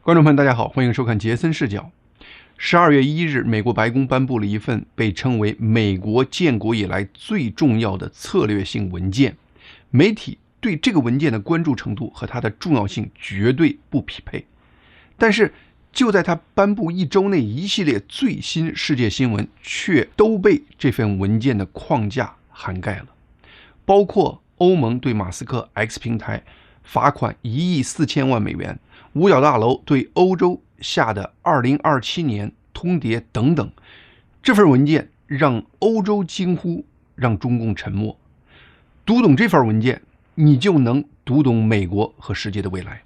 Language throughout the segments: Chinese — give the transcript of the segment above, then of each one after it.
观众朋友，大家好，欢迎收看杰森视角。12月1日，美国白宫颁布了一份被称为美国建国以来最重要的策略性文件。媒体对这个文件的关注程度和它的重要性绝对不匹配。但是，就在它颁布1周内，一系列最新世界新闻却都被这份文件的框架涵盖了，包括欧盟对马斯克 X 平台罚款1亿4千万美元。五角大楼对欧洲下的2027年通牒等等，这份文件让欧洲惊呼，让中共沉默。读懂这份文件，你就能读懂美国和世界的未来。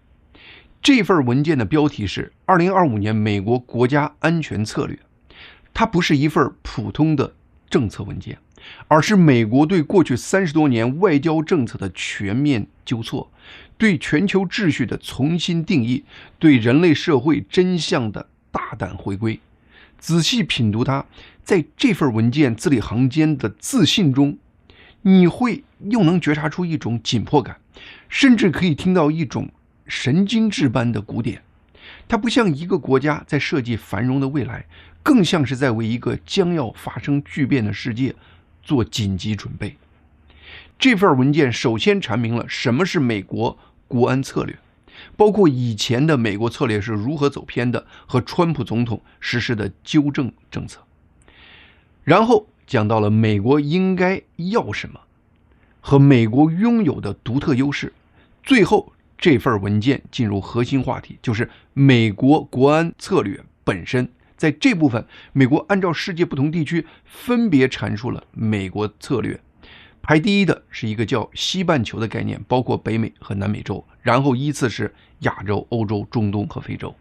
这份文件的标题是2025年美国国家安全策略，它不是一份普通的政策文件，而是美国对过去30多年外交政策的全面纠错，对全球秩序的重新定义，对人类社会真相的大胆回归。仔细品读它，在这份文件字里行间的自信中，你会又能觉察出一种紧迫感，甚至可以听到一种神经质般的鼓点。它不像一个国家在设计繁荣的未来，更像是在为一个将要发生巨变的世界做紧急准备。这份文件首先阐明了什么是美国国安策略，包括以前的美国策略是如何走偏的，和川普总统实施的纠正政策。然后讲到了美国应该要什么和美国拥有的独特优势。最后这份文件进入核心话题，就是美国国安策略本身。在这部分，美国按照世界不同地区分别阐述了美国策略。排第一的是一个叫西半球的概念，包括北美和南美洲，然后依次是亚洲、欧洲、中东和非洲。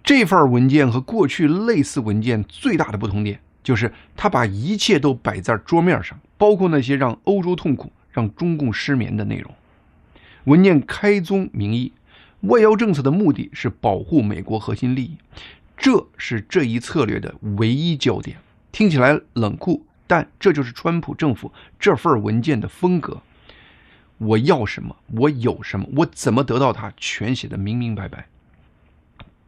这份文件和过去类似文件最大的不同点，就是它把一切都摆在桌面上，包括那些让欧洲痛苦、让中共失眠的内容。文件开宗明义，外交政策的目的是保护美国核心利益，这是这一策略的唯一焦点。听起来冷酷，但这就是川普政府这份文件的风格。我要什么，我有什么，我怎么得到它，全写得明明白白，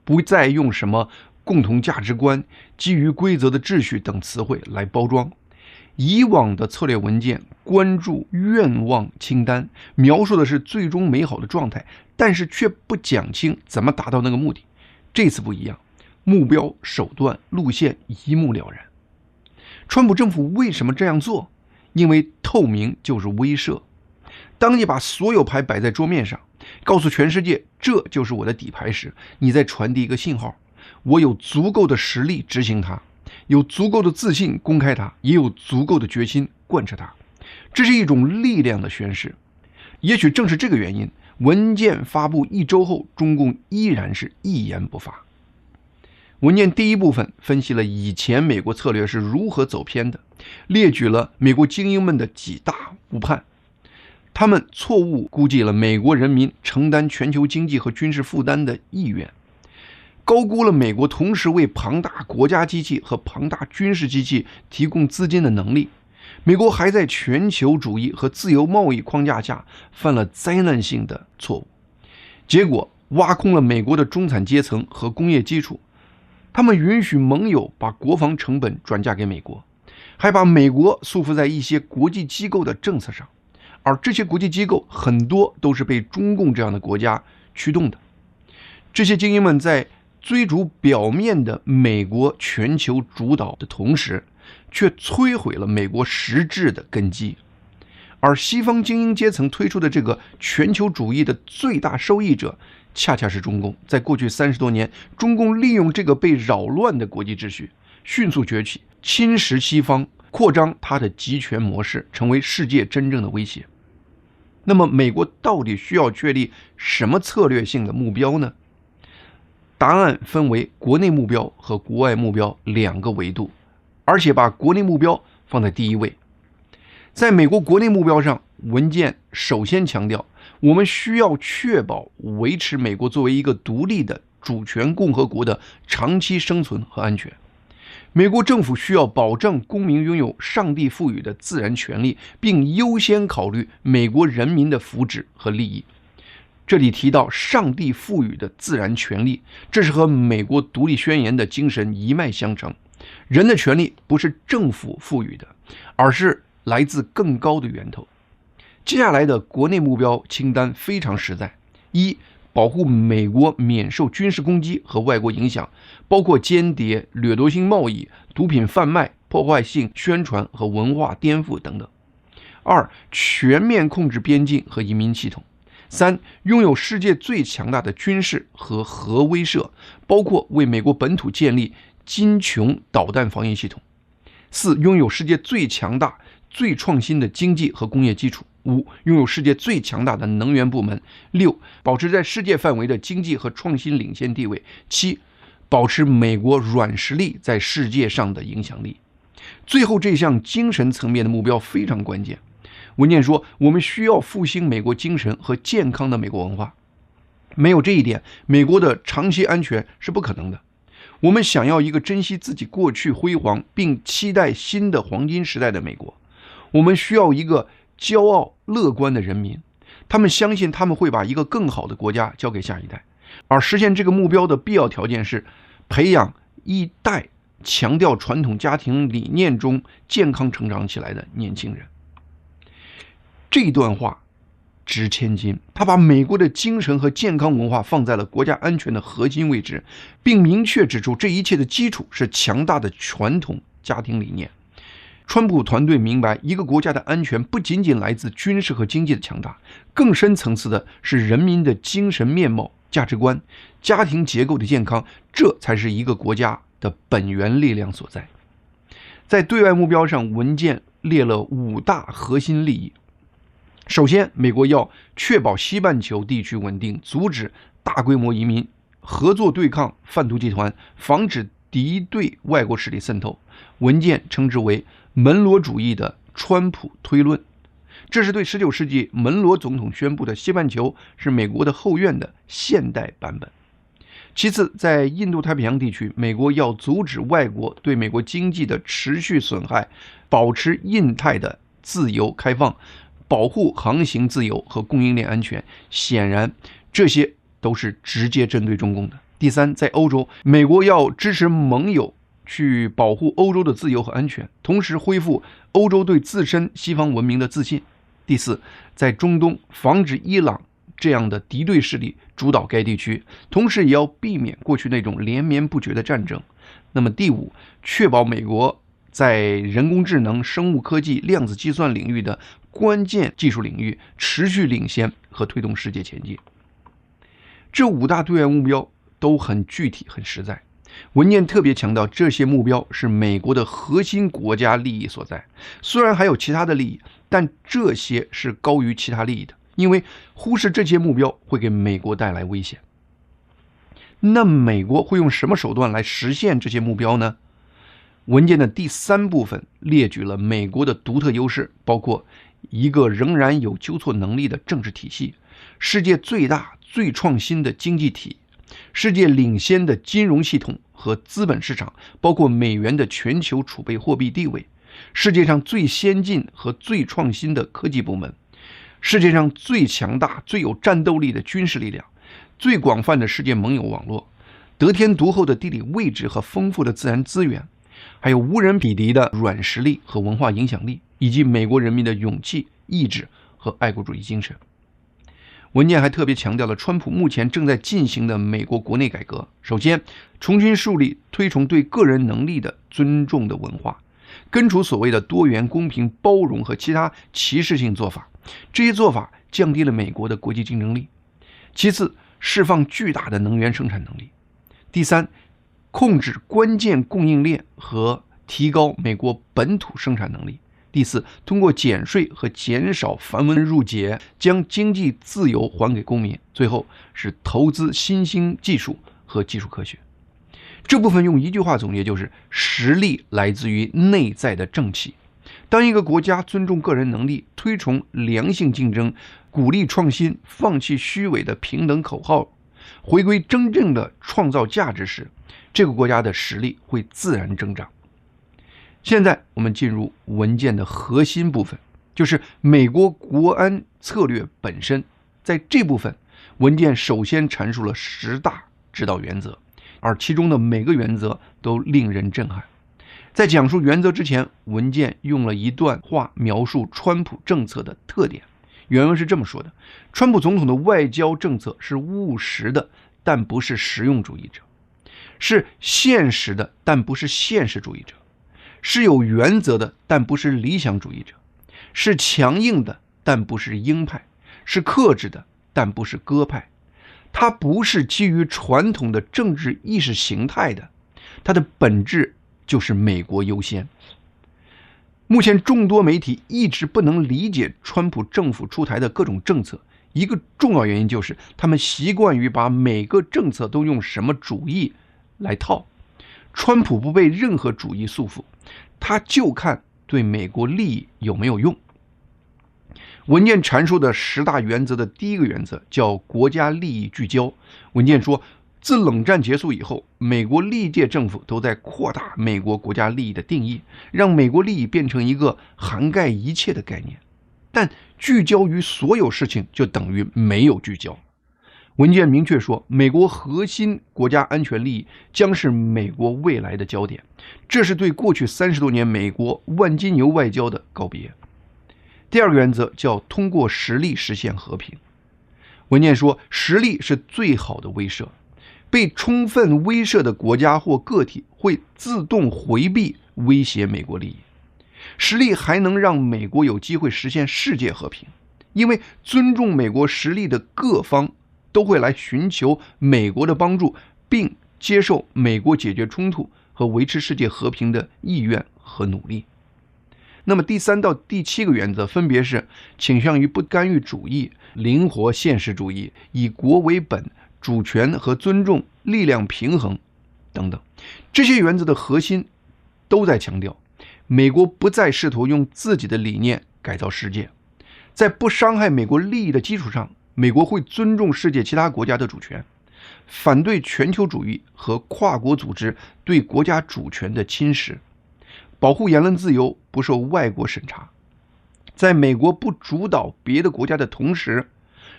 不再用什么共同价值观、基于规则的秩序等词汇来包装。以往的策略文件关注愿望清单，描述的是最终美好的状态，但是却不讲清怎么达到那个目的。这次不一样，目标、手段、路线一目了然。川普政府为什么这样做？因为透明就是威慑。当你把所有牌摆在桌面上，告诉全世界这就是我的底牌时，你在传递一个信号：我有足够的实力执行它，有足够的自信公开它，也有足够的决心贯彻它。这是一种力量的宣示。也许正是这个原因，文件发布1周后，中共依然是一言不发。文件第一部分分析了以前美国策略是如何走偏的，列举了美国精英们的几大误判。他们错误估计了美国人民承担全球经济和军事负担的意愿，高估了美国同时为庞大国家机器和庞大军事机器提供资金的能力。美国还在全球主义和自由贸易框架下犯了灾难性的错误，结果挖空了美国的中产阶层和工业基础。他们允许盟友把国防成本转嫁给美国，还把美国束缚在一些国际机构的政策上，而这些国际机构很多都是被中共这样的国家驱动的。这些精英们在追逐表面的美国全球主导的同时，却摧毁了美国实质的根基。而西方精英阶层推出的这个全球主义的最大受益者，恰恰是中共。在过去30多年，中共利用这个被扰乱的国际秩序，迅速崛起，侵蚀西方，扩张它的集权模式，成为世界真正的威胁。那么，美国到底需要确立什么策略性的目标呢？答案分为国内目标和国外目标2个维度，而且把国内目标放在第一位。在美国国内目标上，文件首先强调，我们需要确保维持美国作为一个独立的主权共和国的长期生存和安全。美国政府需要保障公民拥有上帝赋予的自然权利，并优先考虑美国人民的福祉和利益。这里提到上帝赋予的自然权利，这是和美国独立宣言的精神一脉相承。人的权利不是政府赋予的，而是来自更高的源头。接下来的国内目标清单非常实在：一、保护美国免受军事攻击和外国影响，包括间谍、掠夺性贸易、毒品贩卖、破坏性宣传和文化颠覆等等。二、全面控制边境和移民系统。三、拥有世界最强大的军事和核威慑，包括为美国本土建立金琼导弹防御系统。四、拥有世界最强大、最创新的经济和工业基础。五、拥有世界最强大的能源部门。六、保持在世界范围的经济和创新领先地位。七、保持美国软实力在世界上的影响力。最后这项精神层面的目标非常关键。文件说，我们需要复兴美国精神和健康的美国文化。没有这一点，美国的长期安全是不可能的。我们想要一个珍惜自己过去辉煌并期待新的黄金时代的美国。我们需要一个骄傲乐观的人民，他们相信他们会把一个更好的国家交给下一代。而实现这个目标的必要条件是培养一代强调传统家庭理念中健康成长起来的年轻人。这段话值千金，他把美国的精神和健康文化放在了国家安全的核心位置，并明确指出这一切的基础是强大的传统家庭理念。川普团队明白，一个国家的安全不仅仅来自军事和经济的强大，更深层次的是人民的精神面貌、价值观、家庭结构的健康，这才是一个国家的本源力量所在。在对外目标上，文件列了5大核心利益。首先，美国要确保西半球地区稳定，阻止大规模移民，合作对抗贩毒集团，防止敌对外国势力渗透。文件称之为门罗主义的川普推论，这是对19世纪门罗总统宣布的西半球是美国的后院的现代版本。其次，在印度太平洋地区，美国要阻止外国对美国经济的持续损害，保持印太的自由开放，保护航行自由和供应链安全。显然，这些都是直接针对中共的。第三，在欧洲，美国要支持盟友去保护欧洲的自由和安全，同时恢复欧洲对自身西方文明的自信。第四，在中东，防止伊朗这样的敌对势力主导该地区，同时也要避免过去那种连绵不绝的战争。那么第五，确保美国在人工智能、生物科技、量子计算领域的关键技术领域持续领先和推动世界前进。这5大对外目标都很具体、很实在。文件特别强调，这些目标是美国的核心国家利益所在。虽然还有其他的利益，但这些是高于其他利益的，因为忽视这些目标会给美国带来危险。那美国会用什么手段来实现这些目标呢？文件的第3部分列举了美国的独特优势，包括一个仍然有纠错能力的政治体系，世界最大最创新的经济体，世界领先的金融系统和资本市场，包括美元的全球储备货币地位，世界上最先进和最创新的科技部门，世界上最强大最有战斗力的军事力量，最广泛的世界盟友网络，得天独厚的地理位置和丰富的自然资源，还有无人匹敌的软实力和文化影响力，以及美国人民的勇气、意志和爱国主义精神。文件还特别强调了川普目前正在进行的美国国内改革。首先，重新树立推崇对个人能力的尊重的文化，根除所谓的多元、公平、包容和其他歧视性做法，这些做法降低了美国的国际竞争力。其次，释放巨大的能源生产能力。第三，控制关键供应链和提高美国本土生产能力。第四，通过减税和减少繁文缛节，将经济自由还给公民。最后是投资新兴技术和技术科学。这部分用一句话总结，就是实力来自于内在的正气。当一个国家尊重个人能力，推崇良性竞争，鼓励创新，放弃虚伪的平等口号，回归真正的创造价值时，这个国家的实力会自然增长。现在我们进入文件的核心部分，就是美国国安策略本身。在这部分，文件首先阐述了10大指导原则，而其中的每个原则都令人震撼。在讲述原则之前，文件用了一段话描述川普政策的特点。原文是这么说的：川普总统的外交政策是务实的，但不是实用主义者；是现实的，但不是现实主义者；是有原则的，但不是理想主义者；是强硬的，但不是鹰派；是克制的，但不是鸽派。它不是基于传统的政治意识形态的，它的本质就是美国优先。目前众多媒体一直不能理解川普政府出台的各种政策，一个重要原因就是他们习惯于把每个政策都用什么主义来套。川普不被任何主义束缚，他就看对美国利益有没有用。文件阐述的10大原则的第一个原则叫国家利益聚焦。文件说，自冷战结束以后，美国历届政府都在扩大美国国家利益的定义，让美国利益变成一个涵盖一切的概念。但聚焦于所有事情就等于没有聚焦。文件明确说，美国核心国家安全利益将是美国未来的焦点，这是对过去30多年美国万金油外交的告别。第二个原则叫通过实力实现和平。文件说，实力是最好的威慑，被充分威慑的国家或个体会自动回避威胁美国利益。实力还能让美国有机会实现世界和平，因为尊重美国实力的各方都会来寻求美国的帮助，并接受美国解决冲突和维持世界和平的意愿和努力。那么第3到第7个原则分别是倾向于不干预主义、灵活现实主义、以国为本、主权和尊重、力量平衡等等。这些原则的核心都在强调，美国不再试图用自己的理念改造世界，在不伤害美国利益的基础上，美国会尊重世界其他国家的主权，反对全球主义和跨国组织对国家主权的侵蚀，保护言论自由不受外国审查。在美国不主导别的国家的同时，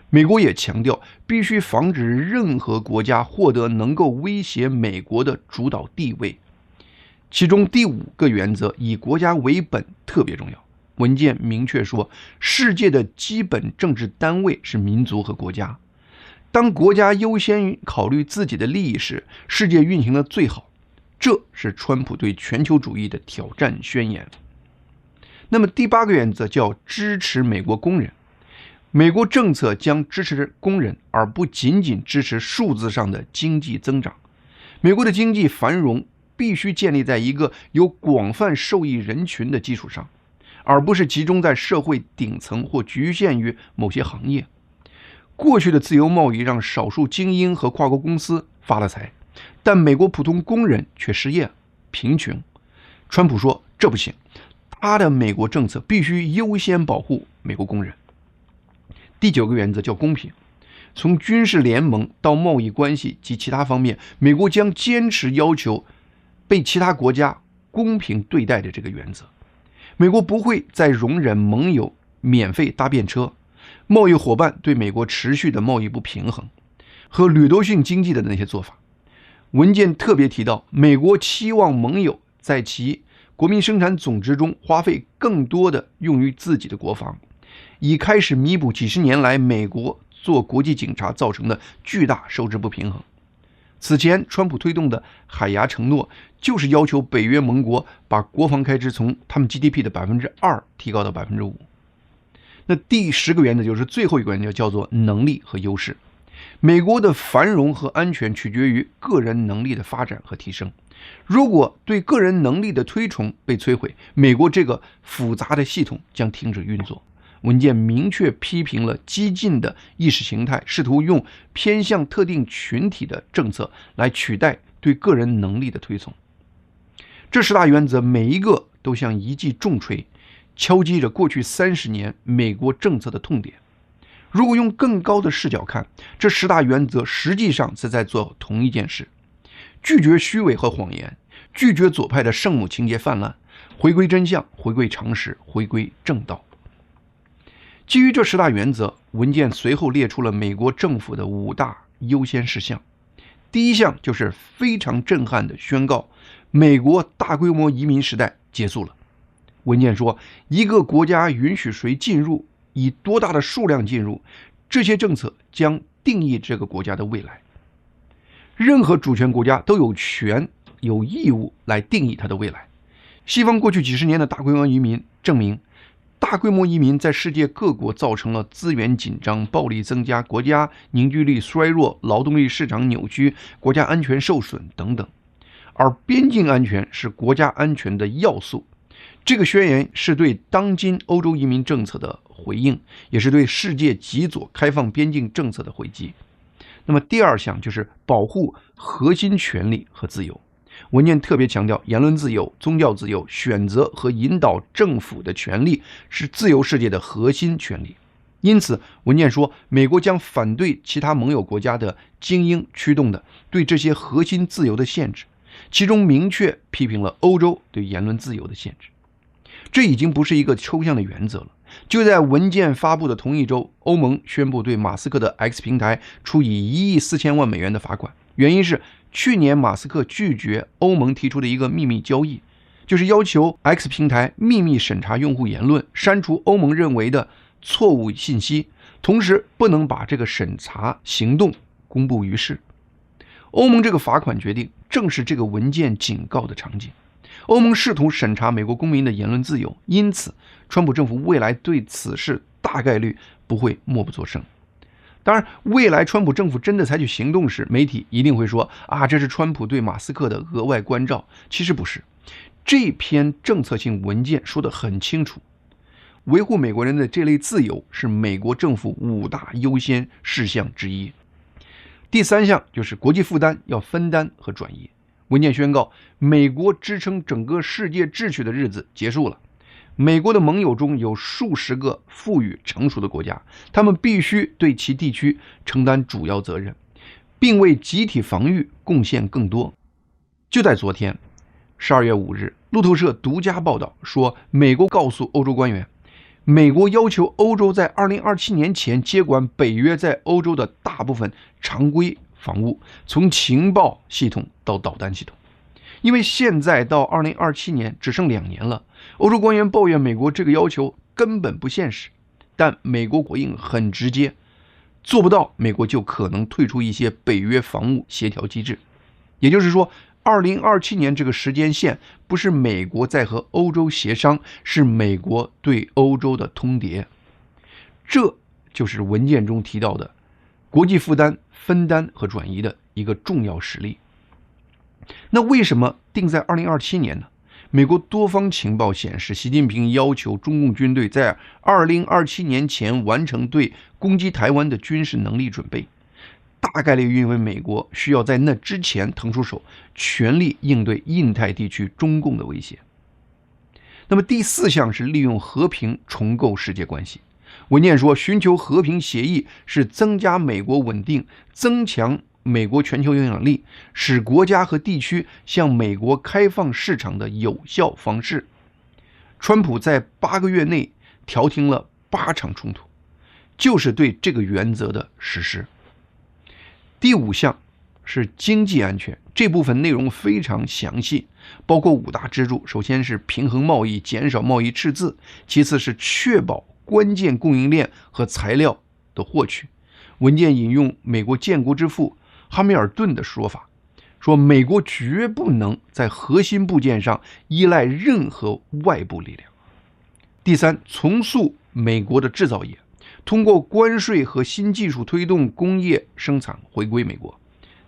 美国也强调必须防止任何国家获得能够威胁美国的主导地位。其中第5个原则以国家为本特别重要。文件明确说，世界的基本政治单位是民族和国家。当国家优先考虑自己的利益时，世界运行的最好。这是川普对全球主义的挑战宣言。那么第8个原则叫支持美国工人。美国政策将支持工人，而不仅仅支持数字上的经济增长。美国的经济繁荣必须建立在一个有广泛受益人群的基础上，而不是集中在社会顶层或局限于某些行业。过去的自由贸易让少数精英和跨国公司发了财，但美国普通工人却失业、贫穷。川普说这不行，他的美国政策必须优先保护美国工人。第9个原则叫公平。从军事联盟到贸易关系及其他方面，美国将坚持要求被其他国家公平对待的这个原则。美国不会再容忍盟友免费搭便车、贸易伙伴对美国持续的贸易不平衡和掠夺性经济的那些做法。文件特别提到，美国期望盟友在其国民生产总值中花费更多的用于自己的国防，以开始弥补几十年来美国做国际警察造成的巨大收支不平衡。此前川普推动的海牙承诺就是要求北约盟国把国防开支从他们 GDP 的 2% 提高到 5%。 那第10个原则就是最后一个原则，叫做能力和优势。美国的繁荣和安全取决于个人能力的发展和提升。如果对个人能力的推崇被摧毁，美国这个复杂的系统将停止运作。文件明确批评了激进的意识形态试图用偏向特定群体的政策来取代对个人能力的推崇。这10大原则每一个都像一记重锤，敲击着过去30年美国政策的痛点。如果用更高的视角看，这10大原则实际上是在做同一件事：拒绝虚伪和谎言，拒绝左派的圣母情节泛滥，回归真相，回归常识，回归正道。基于这10大原则，文件随后列出了美国政府的5大优先事项。第一项就是非常震撼地宣告，美国大规模移民时代结束了。文件说，一个国家允许谁进入，以多大的数量进入，这些政策将定义这个国家的未来。任何主权国家都有权有义务来定义它的未来。西方过去几十年的大规模移民证明，大规模移民在世界各国造成了资源紧张、暴力增加、国家凝聚力衰弱、劳动力市场扭曲、国家安全受损等等。而边境安全是国家安全的要素。这个宣言是对当今欧洲移民政策的回应，也是对世界极左开放边境政策的回击。那么第二项就是保护核心权利和自由。文件特别强调，言论自由、宗教自由、选择和引导政府的权利是自由世界的核心权利。因此，文件说，美国将反对其他盟友国家的精英驱动的对这些核心自由的限制，其中明确批评了欧洲对言论自由的限制。这已经不是一个抽象的原则了。就在文件发布的同一周，欧盟宣布对马斯克的 X 平台处以1亿4千万美元的罚款，原因是去年马斯克拒绝欧盟提出的一个秘密交易，就是要求 X 平台秘密审查用户言论，删除欧盟认为的错误信息，同时不能把这个审查行动公布于世。欧盟这个罚款决定正是这个文件警告的场景。欧盟试图审查美国公民的言论自由，因此川普政府未来对此事大概率不会默不作声。当然，未来川普政府真的采取行动时，媒体一定会说这是川普对马斯克的额外关照。其实不是，这篇政策性文件说得很清楚，维护美国人的这类自由是美国政府5大优先事项之一。第3项就是国际负担要分担和转移。文件宣告，美国支撑整个世界秩序的日子结束了。美国的盟友中有数十个富裕成熟的国家，他们必须对其地区承担主要责任，并为集体防御贡献更多。就在昨天12月5日，路透社独家报道说，美国告诉欧洲官员，美国要求欧洲在2027年前接管北约在欧洲的大部分常规防务，从情报系统到导弹系统。因为现在到2027年只剩2年了，欧洲官员抱怨美国这个要求根本不现实，但美国回应很直接，做不到美国就可能退出一些北约防务协调机制。也就是说，2027年这个时间线不是美国在和欧洲协商，是美国对欧洲的通牒。这就是文件中提到的国际负担分担和转移的一个重要实例。那为什么定在2027年呢？美国多方情报显示，习近平要求中共军队在2027年前完成对攻击台湾的军事能力准备，大概率因为美国需要在那之前腾出手，全力应对印太地区中共的威胁。那么第4项是利用和平重构世界关系。文件说，寻求和平协议是增加美国稳定、增强美国全球影响力，使国家和地区向美国开放市场的有效方式。川普在8个月内调停了8场冲突，就是对这个原则的实施。第5项是经济安全，这部分内容非常详细，包括5大支柱。首先是平衡贸易，减少贸易赤字；其次是确保关键供应链和材料的获取。文件引用美国建国之父哈密尔顿的说法，说美国绝不能在核心部件上依赖任何外部力量。第3，重塑美国的制造业，通过关税和新技术推动工业生产回归美国。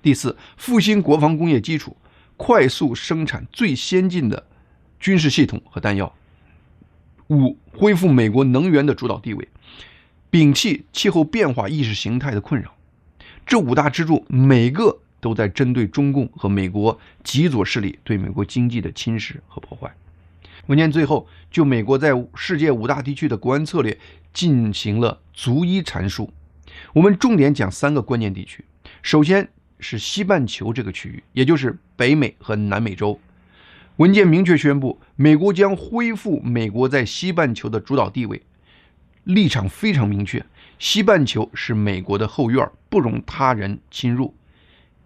第4，复兴国防工业基础，快速生产最先进的军事系统和弹药。5，恢复美国能源的主导地位，摒弃气候变化意识形态的困扰。这5大支柱每个都在针对中共和美国极左势力对美国经济的侵蚀和破坏。文件最后就美国在世界5大地区的国安策略进行了逐一阐述。我们重点讲3个关键地区。首先是西半球这个区域，也就是北美和南美洲。文件明确宣布，美国将恢复美国在西半球的主导地位，立场非常明确，西半球是美国的后院，不容他人侵入，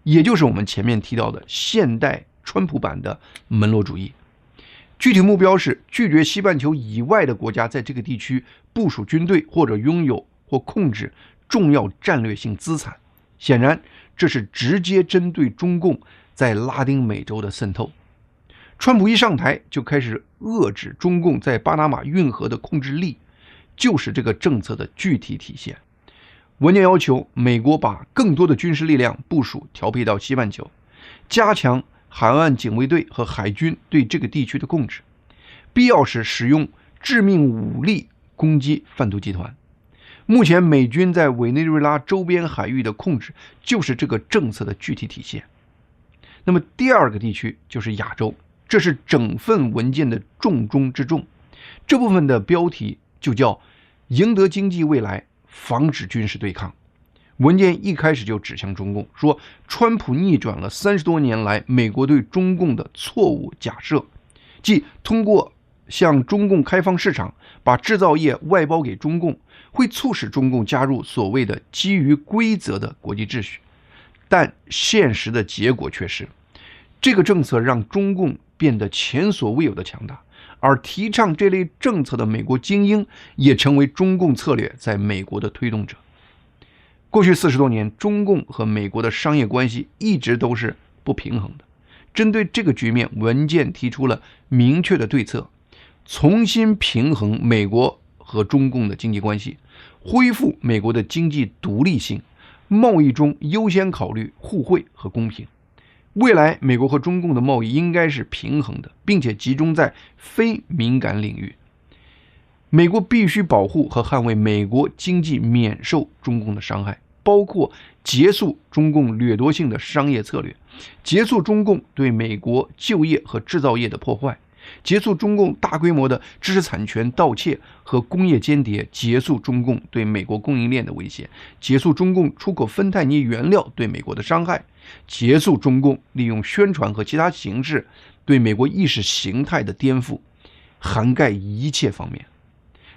也就是我们前面提到的现代川普版的门罗主义。具体目标是拒绝西半球以外的国家在这个地区部署军队或者拥有或控制重要战略性资产。显然，这是直接针对中共在拉丁美洲的渗透。川普一上台就开始遏制中共在巴拿马运河的控制力，就是这个政策的具体体现。文件要求美国把更多的军事力量部署调配到西半球，加强海岸警卫队和海军对这个地区的控制，必要时使用致命武力攻击贩毒集团。目前美军在委内瑞拉周边海域的控制就是这个政策的具体体现。那么第二个地区就是亚洲，这是整份文件的重中之重。这部分的标题就叫赢得经济未来，防止军事对抗。文件一开始就指向中共，说川普逆转了30多年来美国对中共的错误假设，即通过向中共开放市场，把制造业外包给中共，会促使中共加入所谓的基于规则的国际秩序。但现实的结果却是，这个政策让中共变得前所未有的强大，而提倡这类政策的美国精英也成为中共策略在美国的推动者。过去40多年，中共和美国的商业关系一直都是不平衡的。针对这个局面，文件提出了明确的对策，重新平衡美国和中共的经济关系，恢复美国的经济独立性，贸易中优先考虑互惠和公平。未来美国和中共的贸易应该是平衡的，并且集中在非敏感领域。美国必须保护和捍卫美国经济免受中共的伤害，包括结束中共掠夺性的商业策略，结束中共对美国就业和制造业的破坏，结束中共大规模的知识产权盗窃和工业间谍，结束中共对美国供应链的威胁，结束中共出口芬太尼原料对美国的伤害，结束中共利用宣传和其他形式对美国意识形态的颠覆，涵盖一切方面。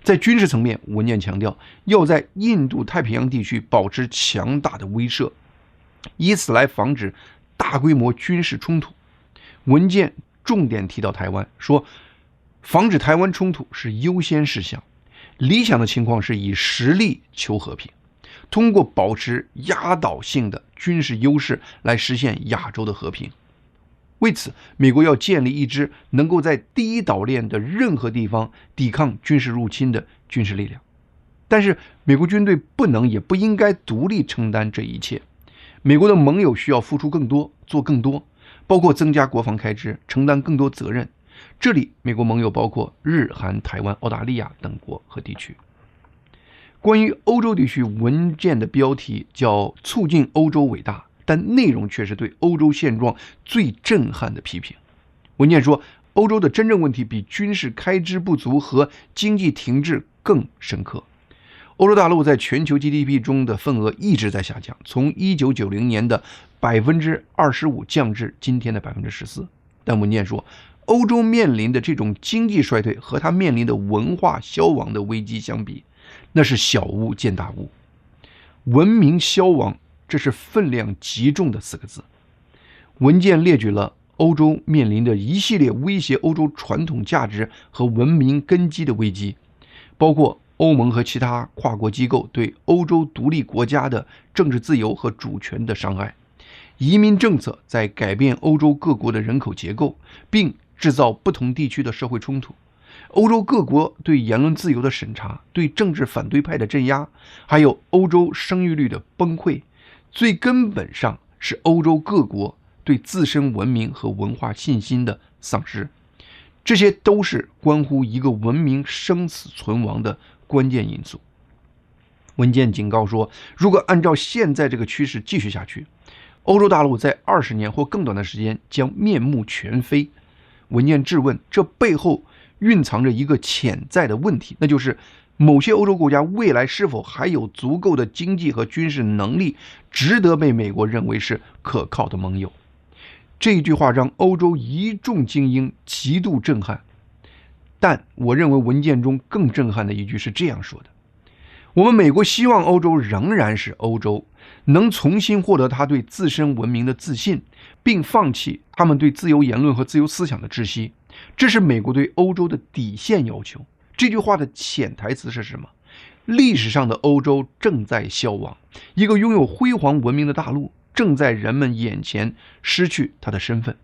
在军事层面，文件强调要在印度太平洋地区保持强大的威慑，以此来防止大规模军事冲突。文件重点提到台湾，说防止台湾冲突是优先事项，理想的情况是以实力求和平，通过保持压倒性的军事优势来实现亚洲的和平。为此，美国要建立一支能够在第一岛链的任何地方抵抗军事入侵的军事力量。但是，美国军队不能也不应该独立承担这一切。美国的盟友需要付出更多，做更多，包括增加国防开支，承担更多责任。这里，美国盟友包括日、韩、台湾、澳大利亚等国和地区。关于欧洲地区，文件的标题叫“促进欧洲伟大”，但内容却是对欧洲现状最震撼的批评。文件说，欧洲的真正问题比军事开支不足和经济停滞更深刻。欧洲大陆在全球 GDP 中的份额一直在下降，从1990年的25%降至今天的14%。但文件说，欧洲面临的这种经济衰退和它面临的文化消亡的危机相比，那是小巫见大巫。文明消亡，这是分量极重的4个字。文件列举了欧洲面临的一系列威胁欧洲传统价值和文明根基的危机，包括欧盟和其他跨国机构对欧洲独立国家的政治自由和主权的伤害，移民政策在改变欧洲各国的人口结构，并制造不同地区的社会冲突，欧洲各国对言论自由的审查，对政治反对派的镇压，还有欧洲生育率的崩溃，最根本上是欧洲各国对自身文明和文化信心的丧失。这些都是关乎一个文明生死存亡的关键因素。文件警告说，如果按照现在这个趋势继续下去，欧洲大陆在20年或更短的时间将面目全非。文件质问，这背后蕴藏着一个潜在的问题，那就是某些欧洲国家未来是否还有足够的经济和军事能力，值得被美国认为是可靠的盟友。这一句话让欧洲一众精英极度震撼，但我认为文件中更震撼的一句是这样说的：我们美国希望欧洲仍然是欧洲，能重新获得他对自身文明的自信，并放弃他们对自由言论和自由思想的窒息。这是美国对欧洲的底线要求。这句话的潜台词是什么？历史上的欧洲正在消亡，一个拥有辉煌文明的大陆正在人们眼前失去它的身份。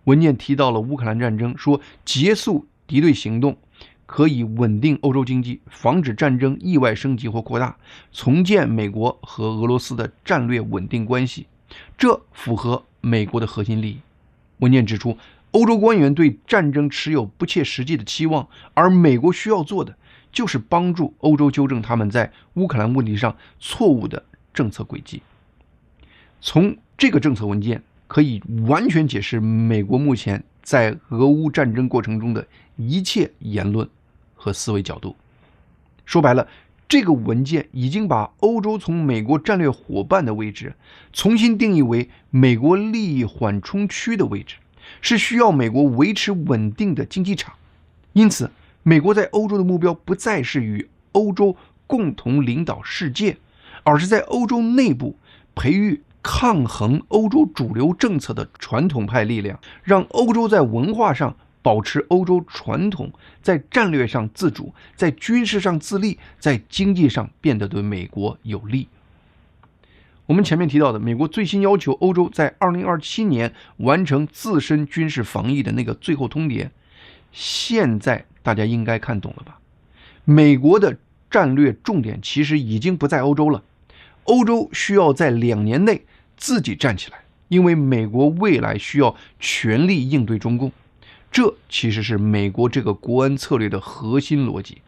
文件提到了乌克兰战争，说结束敌对行动可以稳定欧洲经济，防止战争意外升级或扩大，重建美国和俄罗斯的战略稳定关系，这符合美国的核心利益。文件指出，欧洲官员对战争持有不切实际的期望，而美国需要做的就是帮助欧洲纠正他们在乌克兰问题上错误的政策轨迹。从这个政策文件可以完全解释美国目前在俄乌战争过程中的一切言论和思维角度。说白了，这个文件已经把欧洲从美国战略伙伴的位置重新定义为美国利益缓冲区的位置，是需要美国维持稳定的竞技场。因此，美国在欧洲的目标不再是与欧洲共同领导世界，而是在欧洲内部培育抗衡欧洲主流政策的传统派力量，让欧洲在文化上保持欧洲传统，在战略上自主，在军事上自立，在经济上变得对美国有利。我们前面提到的，美国最新要求欧洲在2027年完成自身军事防疫的那个最后通牒，现在大家应该看懂了吧？美国的战略重点其实已经不在欧洲了，欧洲需要在2年内自己站起来，因为美国未来需要全力应对中共。这其实是美国这个国安策略的核心逻辑。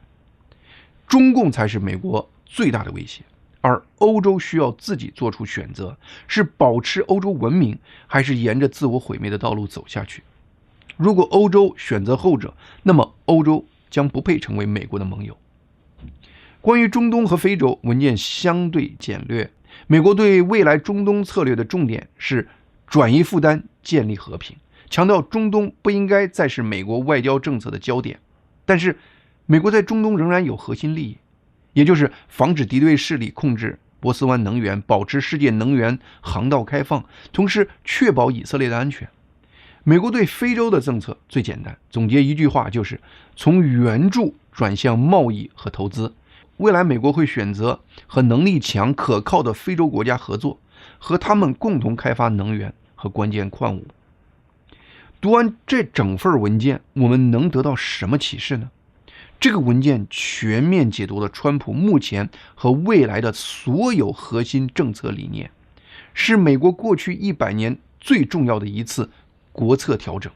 中共才是美国最大的威胁，而欧洲需要自己做出选择，是保持欧洲文明，还是沿着自我毁灭的道路走下去。如果欧洲选择后者，那么欧洲将不配成为美国的盟友。关于中东和非洲，文件相对简略。美国对未来中东策略的重点是转移负担，建立和平，强调中东不应该再是美国外交政策的焦点。但是，美国在中东仍然有核心利益，也就是防止敌对势力控制波斯湾能源，保持世界能源航道开放，同时确保以色列的安全。美国对非洲的政策最简单，总结一句话就是从援助转向贸易和投资。未来美国会选择和能力强可靠的非洲国家合作，和他们共同开发能源和关键矿物。读完这整份文件，我们能得到什么启示呢？这个文件全面解读了川普目前和未来的所有核心政策理念，是美国过去100年最重要的一次国策调整。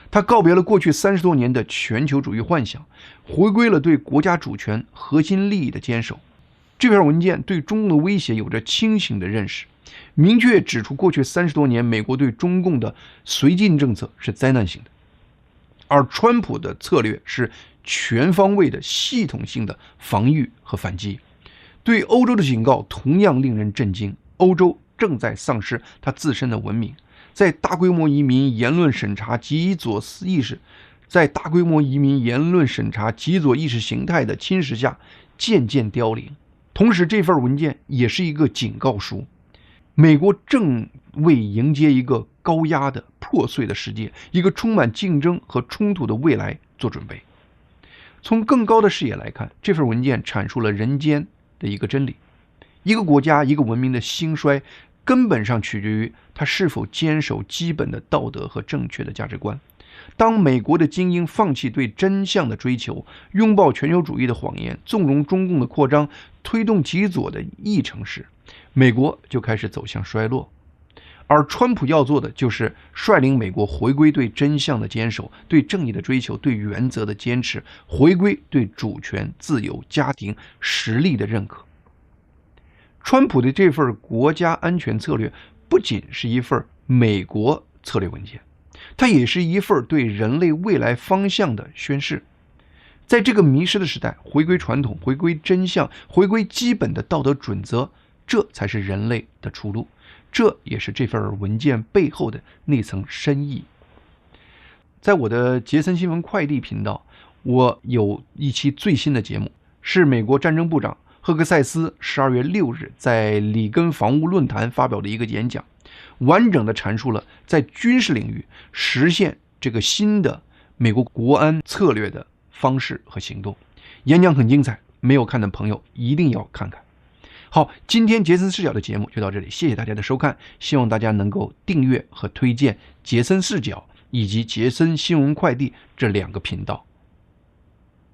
他告别了过去30多年的全球主义幻想，回归了对国家主权核心利益的坚守。这篇文件对中共的威胁有着清醒的认识，明确指出过去30多年美国对中共的绥靖政策是灾难性的，而川普的策略是全方位的系统性的防御和反击。对欧洲的警告同样令人震惊，欧洲正在丧失它自身的文明，在大规模移民言论审查极左意识形态的侵蚀下渐渐凋零。同时，这份文件也是一个警告书，美国正为迎接一个高压的破碎的世界，一个充满竞争和冲突的未来做准备。从更高的视野来看，这份文件阐述了人间的一个真理：一个国家、一个文明的兴衰根本上取决于它是否坚守基本的道德和正确的价值观。当美国的精英放弃对真相的追求，拥抱全球主义的谎言，纵容中共的扩张，推动极左的议程时，美国就开始走向衰落。而川普要做的就是率领美国回归对真相的坚守，对正义的追求，对原则的坚持，回归对主权、自由、家庭、实力的认可。川普的这份国家安全策略不仅是一份美国策略文件，它也是一份对人类未来方向的宣示。在这个迷失的时代，回归传统，回归真相，回归基本的道德准则，这才是人类的出路。这也是这份文件背后的那层深意。在我的杰森新闻快递频道，我有一期最新的节目，是美国战争部长赫克塞斯12月6日在里根防务论坛发表的一个演讲，完整的阐述了在军事领域实现这个新的美国国安策略的方式和行动。演讲很精彩，没有看的朋友一定要看看。好，今天杰森视角的节目就到这里，谢谢大家的收看，希望大家能够订阅和推荐杰森视角以及杰森新闻快递这2个频道。